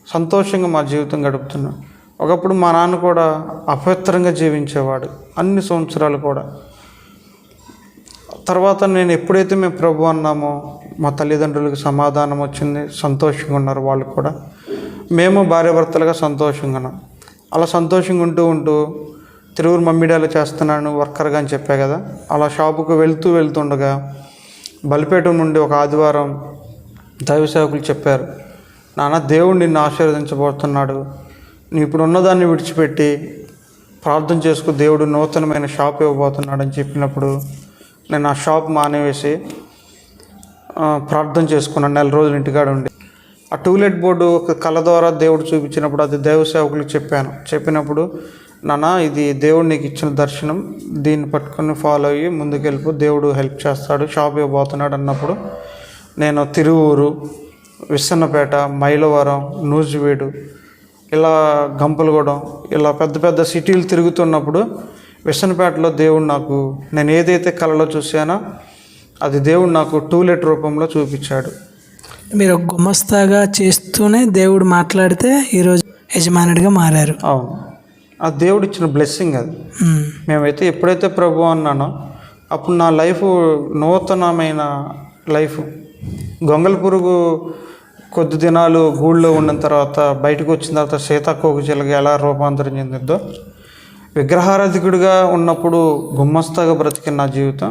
సంతోషంగా మా జీవితం గడుపుతున్నాం. ఒకప్పుడు మా నాన్న కూడా అపవిత్రంగా జీవించేవాడు అన్ని సంవత్సరాలు కూడా. తర్వాత నేను ఎప్పుడైతే మేము ప్రభు అన్నామో మా తల్లిదండ్రులకు సమాధానం వచ్చింది, సంతోషంగా ఉన్నారు వాళ్ళు కూడా. మేము భార్యాభర్తలుగా సంతోషంగా ఉన్నాం. అలా సంతోషంగా ఉంటూ తిరువురు మమ్మిడాలు చేస్తున్నాను వర్కర్గా అని చెప్పా కదా. అలా షాపుకు వెళ్తుండగా బలిపేట నుండి ఒక ఆదివారం దైవ సేవకులు చెప్పారు, నాన్న దేవుడు నిన్ను ఆశీర్వదించబోతున్నాడు, నీ ఇప్పుడు ఉన్నదాన్ని విడిచిపెట్టి ప్రార్థన చేసుకు, దేవుడు నూతనమైన షాప్ ఇవ్వబోతున్నాడు అని చెప్పినప్పుడు నేను ఆ షాప్ మానేవేసి ప్రార్థన చేసుకున్నాను. 4 రోజులు ఇంటికాడ ఉండి ఆ టూలెట్ బోర్డు ఒక కళ ద్వారా దేవుడు చూపించినప్పుడు అది దైవ సేవకులకు చెప్పినప్పుడు, నాన్న ఇది దేవుడు నీకు ఇచ్చిన దర్శనం, దీన్ని పట్టుకొని ఫాలో అయ్యి ముందుకెళ్ళిపో, దేవుడు హెల్ప్ చేస్తాడు, షాప్ ఇవ్వబోతున్నాడు అన్నప్పుడు నేను తిరువూరు, విస్సన్నపేట, మైలవరం, నూజివీడు, ఇలా గంపలగూడెం, ఇలా పెద్ద పెద్ద సిటీలు తిరుగుతున్నప్పుడు విస్సన్నపేటలో దేవుడు నాకు, నేను ఏదైతే కళలో చూశానో అది దేవుడు నాకు టూలెట్ రూపంలో చూపించాడు. మీరు ఒక గుమస్తాగా చేస్తూనే దేవుడు మాట్లాడితే ఈరోజు యజమానుడిగా మారారు. అవును, ఆ దేవుడు ఇచ్చిన బ్లెస్సింగ్ అది. మేమైతే ఎప్పుడైతే ప్రభు అన్నానో అప్పుడు నా లైఫ్ నూతనమైన లైఫ్. గొంగళ పురుగు కొద్ది దినాలు గూళ్ళో ఉన్న తర్వాత బయటకు వచ్చిన తర్వాత సీతాకోక చిలుక ఎలా రూపాంతరం చెందిద్దో, విగ్రహారాధికుడిగా ఉన్నప్పుడు గుమ్మస్తాగా బ్రతికిన నా జీవితం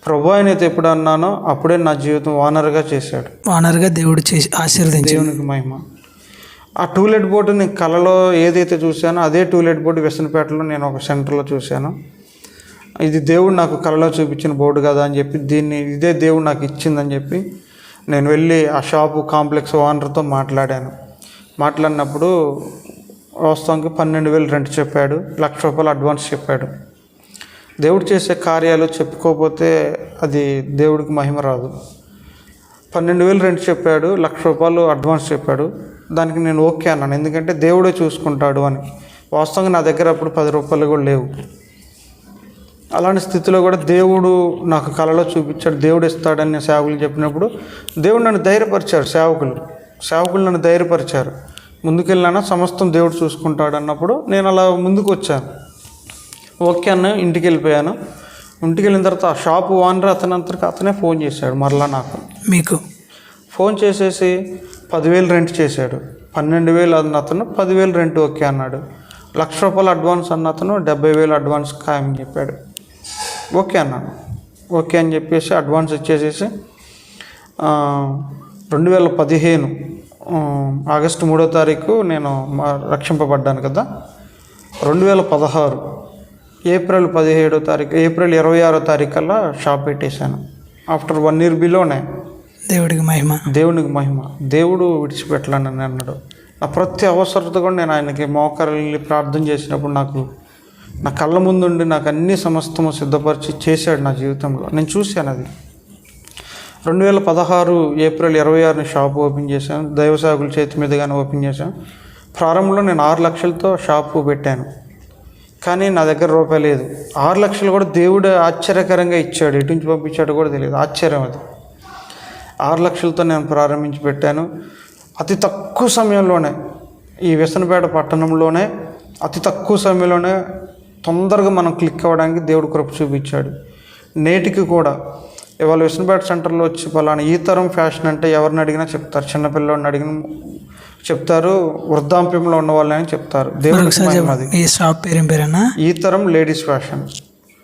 ప్రభు ఆయనైతే ఎప్పుడు అన్నానో అప్పుడే నా జీవితం ఓనర్గా చేశాడు. ఓనర్గా దేవుడు చేసి ఆశీర్వదించాడు. దేవునికి మహిమ. ఆ టూలెట్ బోర్డు నేను కళలో ఏదైతే చూశానో అదే టూలెట్ బోర్డు విసనపేటలో నేను ఒక సెంటర్లో చూశాను. ఇది దేవుడు నాకు కళలో చూపించిన బోర్డు కదా అని చెప్పి, ఇదే దేవుడు నాకు ఇచ్చిందని చెప్పి నేను వెళ్ళి ఆ షాపు కాంప్లెక్స్ ఓనర్తో మాట్లాడినప్పుడు వాస్తవానికి 12,000 రెంట్ చెప్పాడు, ₹1,00,000 అడ్వాన్స్ చెప్పాడు. దేవుడు చేసే కార్యాలు చెప్పుకోకపోతే అది దేవుడికి మహిమ రాదు. 12,000 రెంట్ చెప్పాడు, ₹1,00,000 అడ్వాన్స్ చెప్పాడు. దానికి నేను ఓకే అన్నాను, ఎందుకంటే దేవుడే చూసుకుంటాడు అని. వాస్తవంగా నా దగ్గర అప్పుడు ₹10 కూడా లేవు. అలాంటి స్థితిలో కూడా దేవుడు నాకు కళలో చూపించాడు, దేవుడు ఇస్తాడని సేవకులు చెప్పినప్పుడు దేవుడు నన్ను ధైర్యపరిచారు. సేవకులు నన్ను ధైర్యపరిచారు. ముందుకెళ్ళినా సమస్తం దేవుడు చూసుకుంటాడు అన్నప్పుడు నేను అలా ముందుకు వచ్చాను. ఓకే అన్న, ఇంటికి వెళ్ళిపోయాను. ఇంటికి వెళ్ళిన తర్వాత ఆ షాపు ఓనర్ అతనే ఫోన్ చేశాడు మరలా నాకు. మీకు ఫోన్ చేసేసి 10,000 రెంట్ చేశాడు. 12,000 అన్న అతను 10,000 రెంట్ ఓకే అన్నాడు. ₹1,00,000 అడ్వాన్స్ అన్న అతను 70,000 అడ్వాన్స్ ఖాయమని చెప్పాడు. ఓకే అన్నాను. ఓకే అని చెప్పేసి అడ్వాన్స్ ఇచ్చేసేసి 2015 ఆగస్టు 3వ తారీఖు నేను రక్షింపబడ్డాను కదా. 2016 ఏప్రిల్ 17వ తారీఖు, ఏప్రిల్ 26వ తారీఖు కల్లా షాప్ పెట్టేశాను. After 1 year బిలోనే. దేవుడికి మహిమ. దేవుడు విడిచిపెట్టలేని అన్నాడు. నా ప్రతి అవసరత కూడా నేను ఆయనకి మోకరిల్లి ప్రార్థన చేసినప్పుడు నా కళ్ళ ముందుండి నాకు అన్ని సమస్తము సిద్ధపరిచి చేశాడు నా జీవితంలో. నేను చూశాను అది. 2016 ఏప్రిల్ 26ని షాప్ ఓపెన్ చేశాను. దైవ సేవకుల చేతి మీదుగానే ఓపెన్ చేశాను. ప్రారంభంలో నేను 6 లక్షలతో షాపు పెట్టాను, కానీ నా దగ్గర రూపాయి లేదు. 6 లక్షలు కూడా దేవుడు ఆశ్చర్యకరంగా ఇచ్చాడు, ఎటు నుంచి పంపించాడు కూడా తెలియదు. ఆశ్చర్యం అది. 6 లక్షలతో నేను ప్రారంభించి పెట్టాను. అతి తక్కువ సమయంలోనే ఈ విసనపేట పట్టణంలోనే అతి తక్కువ సమయంలోనే తొందరగా మనం క్లిక్ అవ్వడానికి దేవుడు కృప చూపించాడు. నేటికి కూడా ఇవాళ విసనపేట సెంటర్లో వచ్చి పలానా ఈ తరం ఫ్యాషన్ అంటే ఎవరిని అడిగినా చెప్తారు, చిన్నపిల్లడిని అడిగిన చెప్తారు, వృద్ధాప్యంలో ఉన్న వాళ్ళని చెప్తారు. దేవునికి మహిమ అది. ఈ షాప్ పేరేనా? ఈ తరం లేడీస్ ఫ్యాషన్.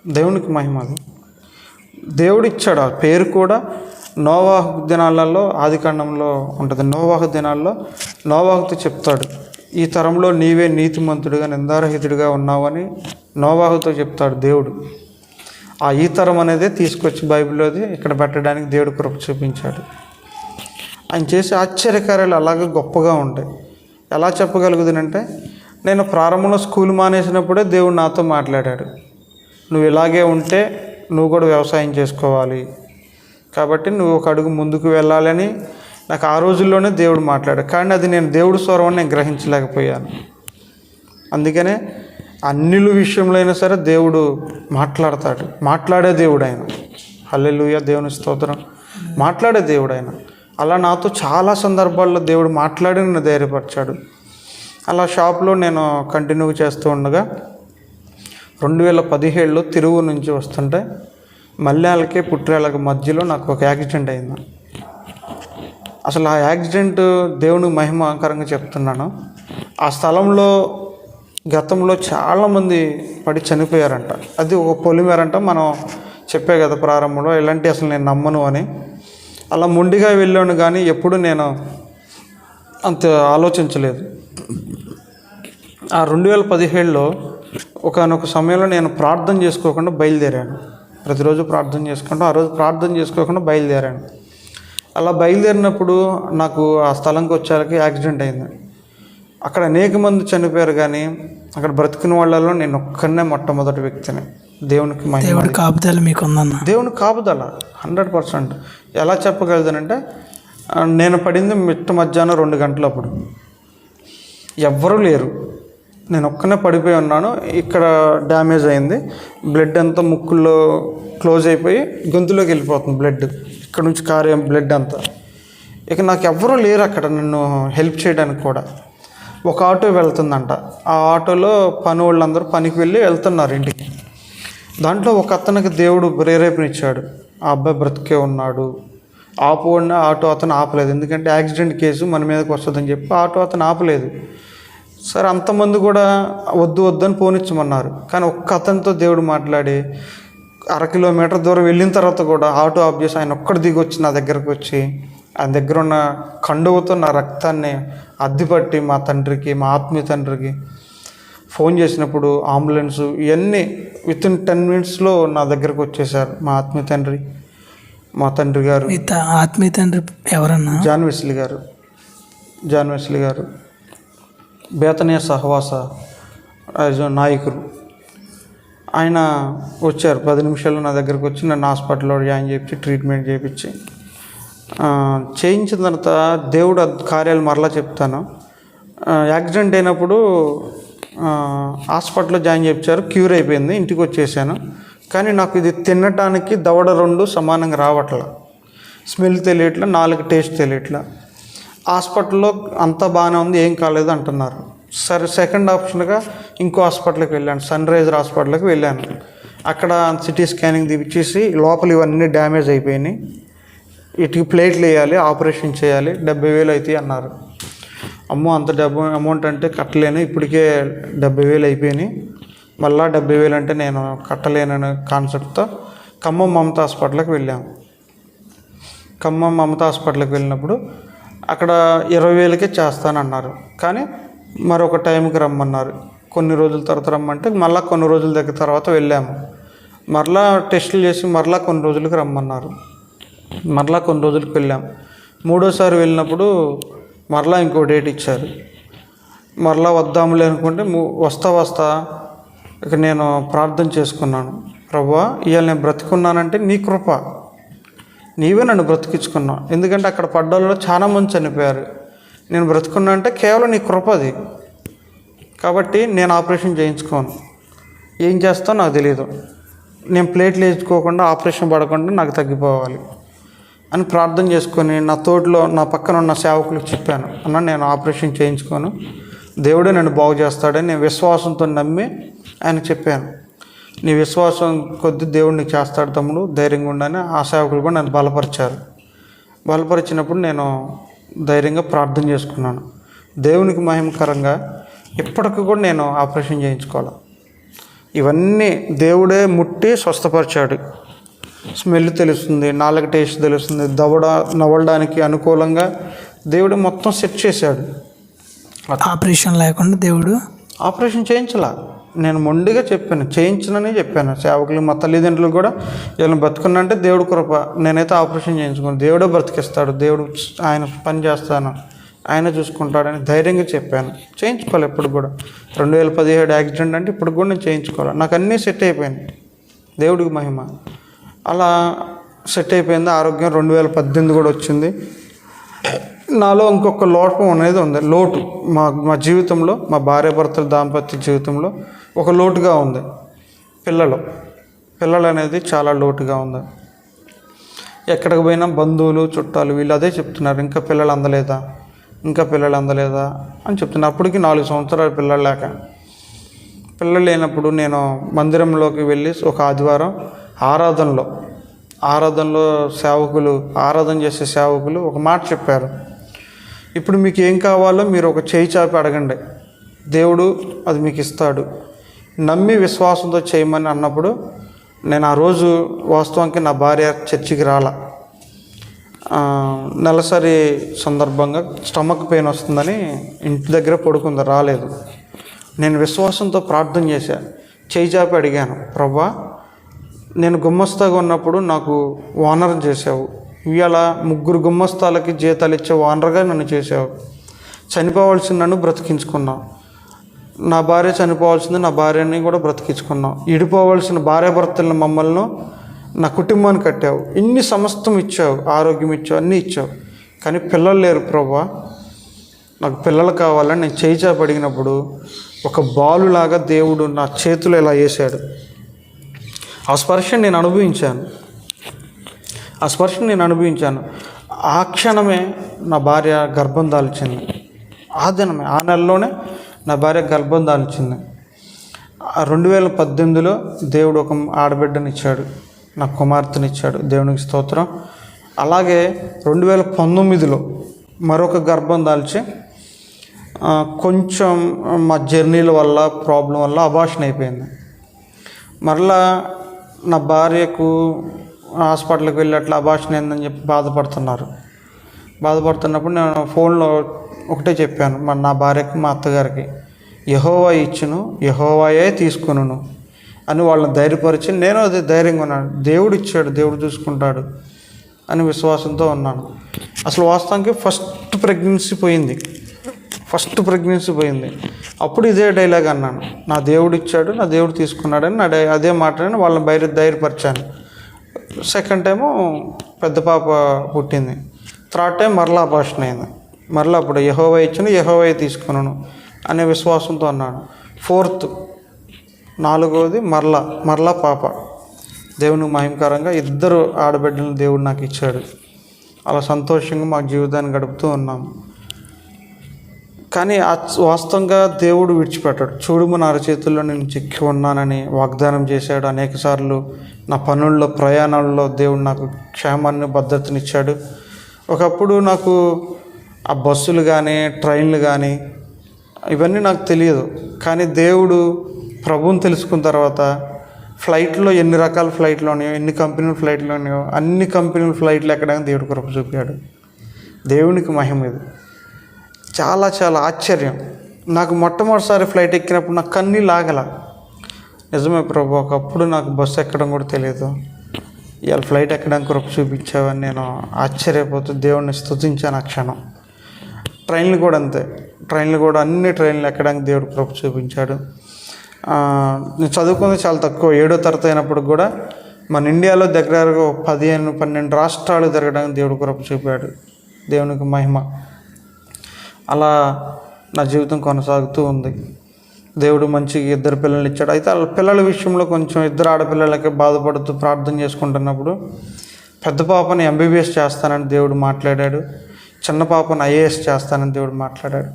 దేవునికి మహిమ అది. దేవుడు ఇచ్చాడు ఆ పేరు కూడా. నోవాహు దినాలలో ఆదికాండంలో ఉంటుంది. నోవాహు దినాల్లో నోవాహుతో చెప్తాడు, ఈ తరంలో నీవే నీతిమంతుడిగా నిందారహితుడిగా ఉన్నావని నోవాహుతో చెప్తాడు దేవుడు. ఆ ఈ తరం అనేది తీసుకొచ్చి బైబిల్లోది ఇక్కడ పెట్టడానికి దేవుడు కృప చూపించాడు. ఆయన చేసే ఆశ్చర్యకార్యాలు అలాగే గొప్పగా ఉంటాయి. ఎలా చెప్పగలుగుతుందంటే నేను ప్రారంభంలో స్కూల్ మానేసినప్పుడే దేవుడు నాతో మాట్లాడాడు. నువ్వు ఇలాగే ఉంటే నువ్వు కూడా వ్యవసాయం చేసుకోవాలి, కాబట్టి నువ్వు ఒక అడుగు ముందుకు వెళ్ళాలని నాకు ఆ రోజుల్లోనే దేవుడు మాట్లాడాడు. కానీ అది నేను దేవుడి స్వరం నేను గ్రహించలేకపోయాను. అందుకనే అన్నిల విషయంలో అయినా సరే దేవుడు మాట్లాడతాడు. మాట్లాడే దేవుడు ఆయన. హల్లెలూయా, దేవుని స్తోత్రం. మాట్లాడే దేవుడు ఆయన. అలా నాతో చాలా సందర్భాల్లో దేవుడు మాట్లాడి నన్ను ధైర్యపరిచాడు. అలా షాప్లో నేను కంటిన్యూ చేస్తూ ఉండగా 2017లో తిరుగు నుంచి వస్తుంటే మల్యాలకి పుట్రేళ్ళకి మధ్యలో నాకు ఒక యాక్సిడెంట్ అయింది. అసలు ఆ యాక్సిడెంట్ దేవునికి మహిమకరంగా చెప్తున్నాను. ఆ స్థలంలో గతంలో చాలామంది పడి చనిపోయారంట. అది ఒక పొలిమేరంట. మనం చెప్పే కదా ప్రారంభంలో, ఇలాంటి అసలు నేను నమ్మను అని. అలా మొండిగా వెళ్ళాను, కానీ ఎప్పుడు నేను అంత ఆలోచించలేదు. ఆ 2017లో ఒకానొక సమయంలో నేను ప్రార్థన చేసుకోకుండా బయలుదేరాను. ప్రతిరోజు ప్రార్థన చేసుకుంటూ ఆ రోజు ప్రార్థన చేసుకోకుండా బయలుదేరాను. అలా బయలుదేరినప్పుడు నాకు ఆ స్థలంకి వచ్చేసరికి యాక్సిడెంట్ అయింది. అక్కడ అనేక మంది చనిపోయారు, కానీ అక్కడ బ్రతికిన వాళ్ళలో నేను ఒక్కనే మొట్టమొదటి వ్యక్తిని. దేవునికి మహిమ. దేవుడి కాపుదల మీకు ఉందన్న. దేవుని కాపుదల 100%. ఎలా చెప్పగలుగుతానంటే, నేను పడింది మిట్ట మధ్యాహ్నం 2 గంటలప్పుడు. ఎవ్వరూ లేరు, నేను ఒక్కనే పడిపోయి ఉన్నాను. ఇక్కడ డ్యామేజ్ అయింది, బ్లడ్ అంతా ముక్కుల్లో క్లోజ్ అయిపోయి గొంతులోకి వెళ్ళిపోతుంది బ్లడ్. ఇక్కడ నుంచి కారే బ్లడ్ అంతా. ఇక నాకు ఎవ్వరూ లేరు అక్కడ నన్ను హెల్ప్ చేయడానికి కూడా. ఒక ఆటో వెళ్తుందంట. ఆ ఆటోలో పని వాళ్ళందరూ పనికి వెళ్ళి వెళ్తున్నారు ఇంటికి. దాంట్లో ఒక అతనికి దేవుడు ప్రేరేపణ ఇచ్చాడు. ఆ అబ్బాయి బ్రతికే ఉన్నాడు, ఆపుకుండా ఆటో అతను ఆపలేదు. ఎందుకంటే యాక్సిడెంట్ కేసు మన మీదకి వస్తుందని చెప్పి ఆటో అతను ఆపలేదు. సరే, అంతమంది కూడా వద్దు వద్దని పోనిచ్చమన్నారు. కానీ ఒక్క అతనితో దేవుడు మాట్లాడి 1/2 కిలోమీటర్ దూరం వెళ్ళిన తర్వాత కూడా ఆటో ఆఫ్ చేసి ఆయన ఒక్కడు దిగి వచ్చి నా దగ్గరకు వచ్చి ఆయన దగ్గర ఉన్న కండువతో నా రక్తాన్ని అద్దిపట్టి మా తండ్రికి, మా ఆత్మీయ తండ్రికి ఫోన్ చేసినప్పుడు అంబులెన్సు ఇవన్నీ వితిన్ 10 మినిట్స్లో నా దగ్గరకు వచ్చేసారు. మా ఆత్మీయ తండ్రి, మా తండ్రి గారు. ఆత్మీయ తండ్రి ఎవరన్నా? జాన్ వెస్లీ గారు బేతనీయ సహవాస నాయకులు. ఆయన వచ్చారు. 10 నిమిషాల్లో నా దగ్గరకు వచ్చి నన్ను హాస్పిటల్లో జాయిన్ చేయించి ట్రీట్మెంట్ చేయించి చేయించిన తర్వాత దేవుడు కార్యాలు మరలా చెప్తాను. యాక్సిడెంట్ అయినప్పుడు హాస్పిటల్లో జాయిన్ చేయించారు, క్యూర్ అయిపోయింది, ఇంటికి వచ్చేసాను. కానీ నాకు ఇది తినటానికి దవడ 2 సమానంగా రావట్లా, స్మెల్ తెలియట్లా, నాలుగు టేస్ట్ తెలియట్లా. హాస్పిటల్లో అంతా బాగానే ఉంది, ఏం కాలేదు అంటున్నారు. సరే, సెకండ్ ఆప్షన్గా ఇంకో హాస్పిటల్కి వెళ్ళాను, సన్ రైజర్ హాస్పిటల్కి వెళ్ళాను. అక్కడ సిటీ స్కానింగ్ తీపిచ్చేసి లోపల ఇవన్నీ డ్యామేజ్ అయిపోయినాయి, వీటికి ప్లేట్లు వేయాలి, ఆపరేషన్ చేయాలి, 70,000 అవుతాయి అన్నారు. అమ్మో, అంత అమౌంట్ అంటే కట్టలేను, ఇప్పటికే 70,000 అయిపోయినాయి, మళ్ళీ 70,000 అంటే నేను కట్టలేనని కాన్సెప్ట్తో ఖమ్మం మమతా హాస్పిటల్కి వెళ్ళాము. ఖమ్మం మమతా హాస్పిటల్కి వెళ్ళినప్పుడు అక్కడ 20,000కే చేస్తానన్నారు. కానీ మరొక టైంకి రమ్మన్నారు. కొన్ని రోజుల తర్వాత రమ్మంటే మళ్ళీ కొన్ని రోజుల దగ్గర తర్వాత వెళ్ళాము. మరలా టెస్టులు చేసి మరలా కొన్ని రోజులకి రమ్మన్నారు. మరలా కొన్ని రోజులకి వెళ్ళాము. మూడోసారి వెళ్ళినప్పుడు మరలా ఇంకో డేట్ ఇచ్చారు. మరలా వద్దాములే అనుకుంటే వస్తా ఇక నేను ప్రార్థన చేసుకున్నాను. ప్రభువా, ఇవాళ నేను బ్రతికున్నానంటే నీ కృప, నీవే నన్ను బ్రతికించుకున్నావు. ఎందుకంటే అక్కడ పడ్డోళ్ళలో చాలామంది చనిపోయారు, నేను బ్రతుకున్నా అంటే కేవలం నీ కృప అది. కాబట్టి నేను ఆపరేషన్ చేయించుకోను, ఏం చేస్తానో నాకు తెలియదు, నేను ప్లేట్లు వేసుకోకుండా ఆపరేషన్ పడకుండా నాకు తగ్గిపోవాలి అని ప్రార్థన చేసుకొని నా తోటలో నా పక్కన ఉన్న సేవకులకు చెప్పాను. అన్న, నేను ఆపరేషన్ చేయించుకోను, దేవుడే నన్ను బాగు చేస్తాడని నేను విశ్వాసంతో నమ్మి ఆయన చెప్పాను. నీ విశ్వాసం కొద్ది దేవుడు నీకు చేస్తాడు తమ్ముడు, ధైర్యంగా ఉండని ఆ సేవకులు కూడా నన్ను బలపరిచారు. బలపరిచినప్పుడు నేను ధైర్యంగా ప్రార్థన చేసుకున్నాను. దేవునికి మహిమకరంగా ఇప్పటికి కూడా నేను ఆపరేషన్ చేయించుకోవాలి. ఇవన్నీ దేవుడే ముట్టి స్వస్థపరిచాడు. స్మెల్ తెలుస్తుంది, నాలుగు టేస్ట్ తెలుస్తుంది, నవ్వడానికి అనుకూలంగా దేవుడు మొత్తం సెట్ చేశాడు. ఆపరేషన్ లేకుండా దేవుడు ఆపరేషన్ చేయించలా. నేను మొండిగా చెప్పాను, చేయించనని చెప్పాను సేవకులు, మా తల్లిదండ్రులు కూడా. వీళ్ళని బతుకున్నంటే దేవుడు కృప, నేనైతే ఆపరేషన్ చేయించుకోను, దేవుడే బ్రతికిస్తాడు, దేవుడు ఆయన పని చేస్తాను, ఆయన చూసుకుంటాడని ధైర్యంగా చెప్పాను. చేయించుకోవాలి ఎప్పుడు కూడా. 2017 యాక్సిడెంట్ అంటే ఇప్పుడు కూడా నేను చేయించుకోవాలి. నాకు అన్నీ సెట్ అయిపోయింది, దేవుడికి మహిమ. అలా సెట్ అయిపోయింది. ఆరోగ్యం 2018 కూడా వచ్చింది. నాలో ఇంకొక లోపం అనేది ఉంది, లోటు. మా జీవితంలో, మా భార్యాభర్తల దాంపత్య జీవితంలో ఒక లోటుగా ఉంది. పిల్లలు అనేది చాలా లోటుగా ఉంది. ఎక్కడికి పోయినా బంధువులు, చుట్టాలు వీళ్ళు అదే చెప్తున్నారు, ఇంకా పిల్లలు అందలేదా అని చెప్తున్నారు. అప్పటికి 4 సంవత్సరాలు పిల్లలు లేక. పిల్లలు లేనప్పుడు నేను మందిరంలోకి వెళ్ళి ఒక ఆదివారం ఆరాధనలో ఆరాధన చేసే సేవకులు ఒక మాట చెప్పారు. ఇప్పుడు మీకు ఏం కావాలో మీరు ఒక చేయి చాపి అడగండి, దేవుడు అది మీకు ఇస్తాడు, నమ్మి విశ్వాసంతో చేయమని అన్నప్పుడు నేను ఆ రోజు వాస్తవానికి నా భార్య చర్చికి రాలా. నెలసరి సందర్భంగా స్టమక్ పెయిన్ వస్తుందని ఇంటి దగ్గర పడుకుంది, రాలేదు. నేను విశ్వాసంతో ప్రార్థన చేశాను, చేయి చాపి అడిగాను, ప్రభా నేను గుమ్మస్తాగా ఉన్నప్పుడు నాకు ఓనర్ చేసావు, ఇవాళ 3 గుమ్మస్తాలకి జీతాలు ఇచ్చే ఓనర్గా నన్ను చేసావు. చనిపోవాల్సిన నన్ను బ్రతికించుకున్నావు. నా భార్య చనిపోవాల్సింది, నా భార్యని కూడా బ్రతికించుకున్నావు. ఇడిపోవాల్సిన భార్యాభర్తలను మమ్మల్ని, నా కుటుంబాన్ని కట్టావు. ఇన్ని సమస్తం ఇచ్చావు, ఆరోగ్యం ఇచ్చావు, అన్నీ ఇచ్చావు. కానీ పిల్లలు లేరు ప్రభువా, నాకు పిల్లలు కావాలని నేను చేయి చాపి అడిగినప్పుడు ఒక బాలులాగా దేవుడు నా చేతులు ఇలా వేసాడు. ఆ స్పర్శను నేను అనుభవించాను. ఆ క్షణమే నా భార్య గర్భం దాల్చింది. ఆ దినమే, ఆ నెలలోనే నా భార్య గర్భం దాల్చింది. 2018లో దేవుడు ఒక ఆడబిడ్డనిచ్చాడు, నాకు కుమార్తెనిచ్చాడు, దేవునికి స్తోత్రం. అలాగే 2019లో మరొక గర్భం దాల్చి కొంచెం మా జర్నీల వల్ల, ప్రాబ్లం వల్ల అబార్షన్ అయిపోయింది. మరలా నా భార్యకు హాస్పిటల్కి వెళ్ళి అట్లా అబార్షన్ అయిందని చెప్పి బాధపడుతున్నప్పుడు నేను ఫోన్లో ఒకటే చెప్పాను నా భార్యకి, మా అత్తగారికి, యెహోవా ఇచ్చును, యెహోవాయే తీసుకొనును అని వాళ్ళని ధైర్యపరిచి, నేను అదే ధైర్యంగా ఉన్నాను. దేవుడు ఇచ్చాడు, దేవుడు చూసుకుంటాడు అని విశ్వాసంతో ఉన్నాను. అసలు వాస్తవానికి ఫస్ట్ ప్రెగ్నెన్సీ పోయింది. అప్పుడు ఇదే డైలాగ్ అన్నాను, నా దేవుడు ఇచ్చాడు, నా దేవుడు తీసుకున్నాడని అదే మాటని వాళ్ళని ధైర్యపరిచాను. సెకండ్ టైము పెద్ద పాప పుట్టింది. థర్డ్ టైం మరలా అబార్షన్ అయింది. మరలా అప్పుడు యెహోవా ఇచ్చును, యెహోవాయే తీసుకున్నాను అనే విశ్వాసంతో అన్నాను. 4వది మరలా పాప. దేవునికి మహిమకరంగా 2 ఆడబిడ్డలను దేవుడు నాకు ఇచ్చాడు. అలా సంతోషంగా మా జీవితాన్ని గడుపుతూ ఉన్నాము. కానీ వాస్తవంగా దేవుడు విడిచిపెట్టాడు. చూడుము నా అరచేతుల్లో నేను చిక్కి ఉన్నానని వాగ్దానం చేశాడు. అనేకసార్లు నా పనుల్లో, ప్రయాణాల్లో దేవుడు నాకు క్షేమాన్ని, భద్రతనిచ్చాడు. ఒకప్పుడు నాకు ఆ బస్సులు కానీ, ట్రైన్లు కానీ ఇవన్నీ నాకు తెలియదు. కానీ దేవుడు ప్రభువుని తెలుసుకున్న తర్వాత ఫ్లైట్లో ఎన్ని రకాల ఫ్లైట్లు ఉన్నాయో, ఎన్ని కంపెనీల ఫ్లైట్లు ఉన్నాయో, అన్ని కంపెనీల ఫ్లైట్లు ఎక్కడానికి దేవుడు కృప చూపాడు. దేవునికి మహిమ ఇది. చాలా ఆశ్చర్యం. నాకు మొట్టమొదటిసారి ఫ్లైట్ ఎక్కినప్పుడు నాకు కన్నీళ్ళు ఆగల. నిజమే ప్రభు, ఒకప్పుడు నాకు బస్సు ఎక్కడం కూడా తెలియదు, ఇవాళ ఫ్లైట్ ఎక్కడానికి కృప చూపించావని నేను ఆశ్చర్యపోతూ దేవుడిని స్తుతించాను ఆ క్షణం. ట్రైన్లు కూడా అంతే. అన్ని ట్రైన్లు ఎక్కడానికి దేవుడు కృప చూపించాడు. నేను చదువుకుంది చాలా తక్కువ. 7వ తరగతి అయినప్పుడు కూడా మన ఇండియాలో దగ్గరగా 12 రాష్ట్రాలు తిరగడానికి దేవుడు కృప చూపాడు. దేవునికి మహిమ. అలా నా జీవితం కొనసాగుతూ ఉంది. దేవుడు మంచిగా 2 పిల్లల్ని ఇచ్చాడు. అయితే వాళ్ళ పిల్లల విషయంలో కొంచెం 2 ఆడపిల్లలకి బాధపడుతూ ప్రార్థన చేసుకుంటున్నప్పుడు పెద్ద పాపని MBBS చేస్తానని దేవుడు మాట్లాడాడు, చిన్న పాపను IAS చేస్తానని దేవుడు మాట్లాడాడు.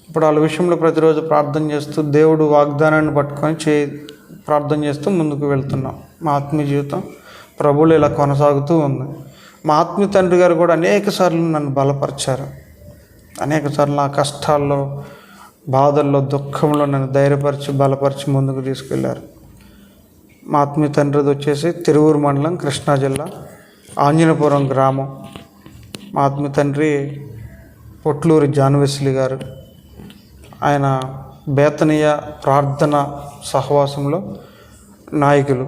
ఇప్పుడు వాళ్ళ విషయంలో ప్రతిరోజు ప్రార్థన చేస్తూ దేవుడు వాగ్దానాన్ని పట్టుకొని ప్రార్థన చేస్తూ ముందుకు వెళ్తున్నాం. మా ఆత్మీయ జీవితం ప్రభువులు ఇలా కొనసాగుతూ ఉంది. మా ఆత్మీయ తండ్రి గారు కూడా అనేకసార్లు నన్ను బలపరిచారు. అనేకసార్లు నా కష్టాల్లో, బాధల్లో, దుఃఖంలో నన్ను ధైర్యపరిచి, బలపరిచి ముందుకు తీసుకెళ్లారు. మా ఆత్మీయ తండ్రిది వచ్చేసి తిరువూరు మండలం, కృష్ణా జిల్లా, ఆంజనేయపురం గ్రామం. మా ఆత్మీయ తండ్రి పొట్లూరి జాన్వెస్లీ గారు. ఆయన బేతనీయ ప్రార్థన సహవాసంలో నాయకులు.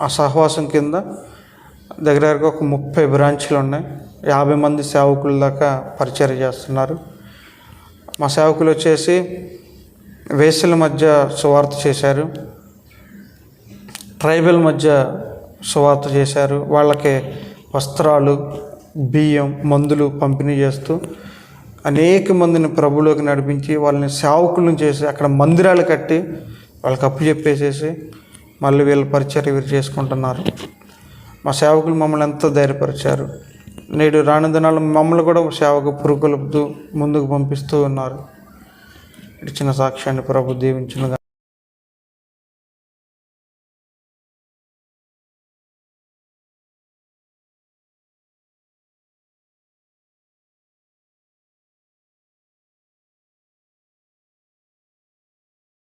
ఆ సహవాసం కింద దగ్గరగా ఒక 30 బ్రాంచ్లు ఉన్నాయి. 50 మంది సేవకుల దాకా పరిచర్య చేస్తున్నారు. మా సేవకులు వచ్చేసి వేశ్యల మధ్య సువార్త చేశారు, ట్రైబల్ మధ్య సువార్త చేశారు. వాళ్ళకి వస్త్రాలు, బియ్యం, మందులు పంపిణీ చేస్తూ అనేక మందిని ప్రభువులోకి నడిపించి వాళ్ళని సేవకులను చేసి అక్కడ మందిరాలు కట్టి వాళ్ళకి అప్పు చెప్పేసేసి మళ్ళీ వీళ్ళ పరిచర్య వీరు చేసుకుంటున్నారు. మా సేవకులు మమ్మల్ని ఎంతో ధైర్యపరిచారు. నేడు రాను దినాలు మమ్మల్ని కూడా సేవకు పురుకొల్పుతూ ముందుకు పంపిస్తూ ఉన్నారు. ఇచ్చిన సాక్ష్యాన్ని ప్రభు దీవించునుగా.